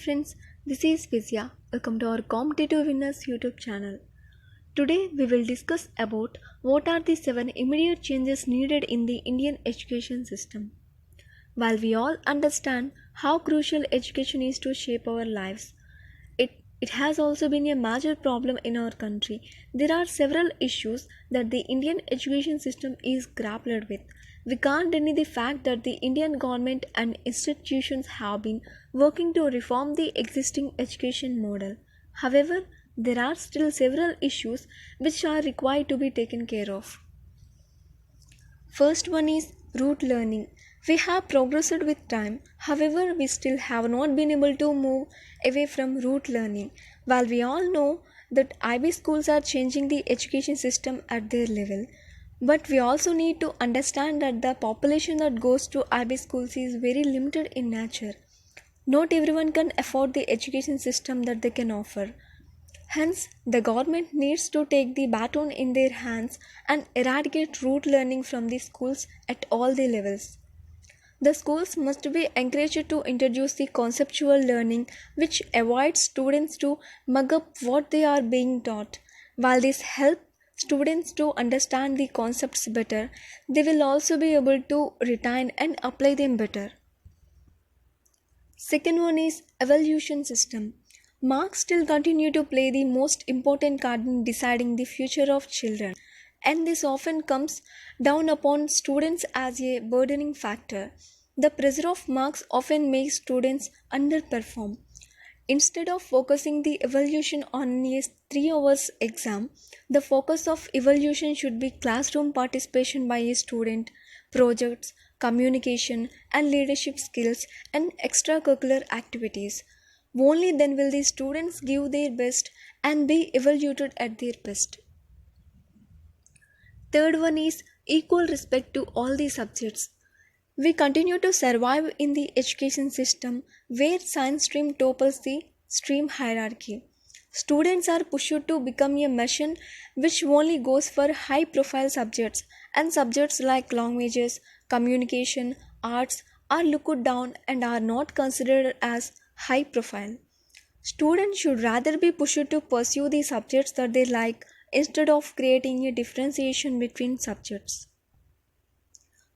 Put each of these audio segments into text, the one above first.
friends, this is Vizya. Welcome to our Competitive Winners YouTube channel. Today we will discuss about what are the 7 immediate changes needed in the Indian education system. While we all understand how crucial education is to shape our lives, it has also been a major problem in our country. There are several issues that the Indian education system is grappled with. We can't deny the fact that the Indian government and institutions have been working to reform the existing education model. However, there are still several issues which are required to be taken care of. First one is rote learning. We have progressed with time, however, we still have not been able to move away from rote learning. While we all know that IB schools are changing the education system at their level, but we also need to understand that the population that goes to IB schools is very limited in nature. Not everyone can afford the education system that they can offer. Hence, the government needs to take the baton in their hands and eradicate rote learning from the schools at all the levels. The schools must be encouraged to introduce the conceptual learning which avoids students to mug up what they are being taught. While this helps students to understand the concepts better, they will also be able to retain and apply them better. Second one is evaluation system. Marks still continue to play the most important card in deciding the future of children, and this often comes down upon students as a burdening factor. The pressure of marks often makes students underperform. Instead of focusing the evaluation on a 3 hours exam, the focus of evaluation should be classroom participation by a student, projects, communication and leadership skills, and extracurricular activities. Only then will the students give their best and be evaluated at their best. Third one is equal respect to all the subjects. We continue to survive in the education system where science stream topples the stream hierarchy. Students are pushed to become a machine which only goes for high profile subjects, and subjects like languages, communication, arts are looked down and are not considered as high profile. Students should rather be pushed to pursue the subjects that they like instead of creating a differentiation between subjects.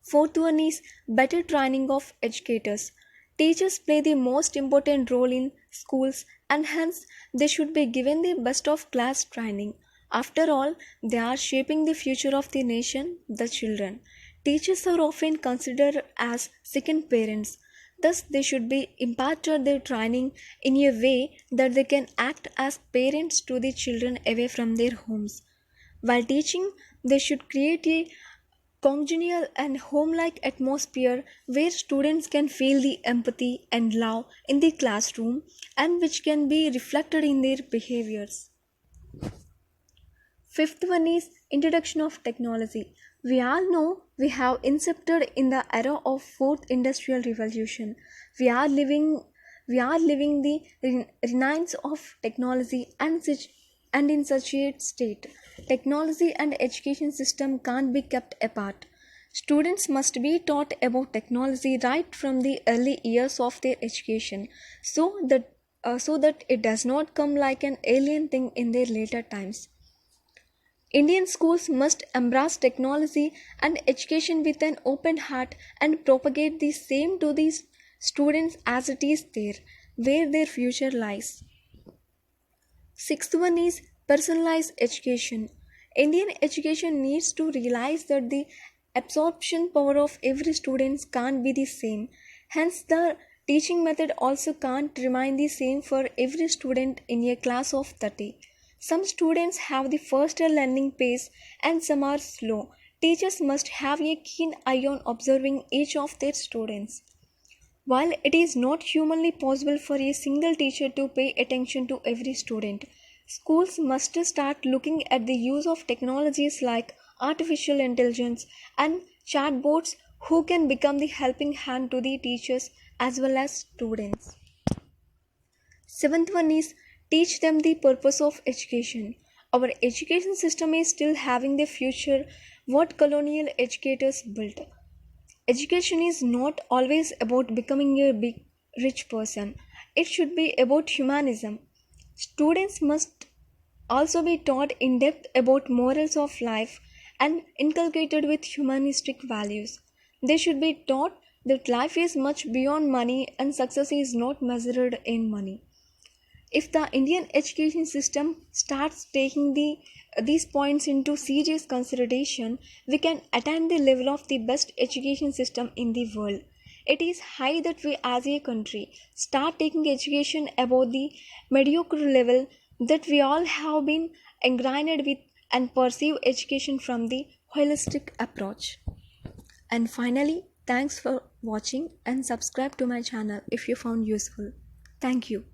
Fourth one is better training of educators. Teachers play the most important role in schools and hence they should be given the best of class training. After all, they are shaping the future of the nation, the children. Teachers are often considered as second parents. Thus, they should be imparted their training in a way that they can act as parents to the children away from their homes. While teaching, they should create a congenial and home-like atmosphere where students can feel the empathy and love in the classroom and which can be reflected in their behaviors. Fifth one is introduction of technology. We all know we have incepted in the era of fourth industrial revolution. We are living the renaissance of technology and in such a state. Technology and education system can't be kept apart. Students must be taught about technology right from the early years of their education so that it does not come like an alien thing in their later times. Indian schools must embrace technology and education with an open heart and propagate the same to these students as it is there, where their future lies. Sixth one is personalized education. Indian education needs to realize that the absorption power of every student can't be the same. Hence, the teaching method also can't remain the same for every student in a class of 30. Some students have the faster learning pace and some are slow. Teachers must have a keen eye on observing each of their students. While it is not humanly possible for a single teacher to pay attention to every student, schools must start looking at the use of technologies like artificial intelligence and chatbots who can become the helping hand to the teachers as well as students. Seventh one is teach them the purpose of education. Our education system is still having the future what colonial educators built. Education is not always about becoming a big rich person. it should be about humanism. Students must also be taught in depth about morals of life and inculcated with humanistic values. They should be taught that life is much beyond money and success is not measured in money. If the Indian education system starts taking these points into serious consideration, we can attain the level of the best education system in the world. It is high that we as a country start taking education above the mediocre level that we all have been ingrained with and perceive education from the holistic approach. And finally, thanks for watching and subscribe to my channel if you found useful. Thank you.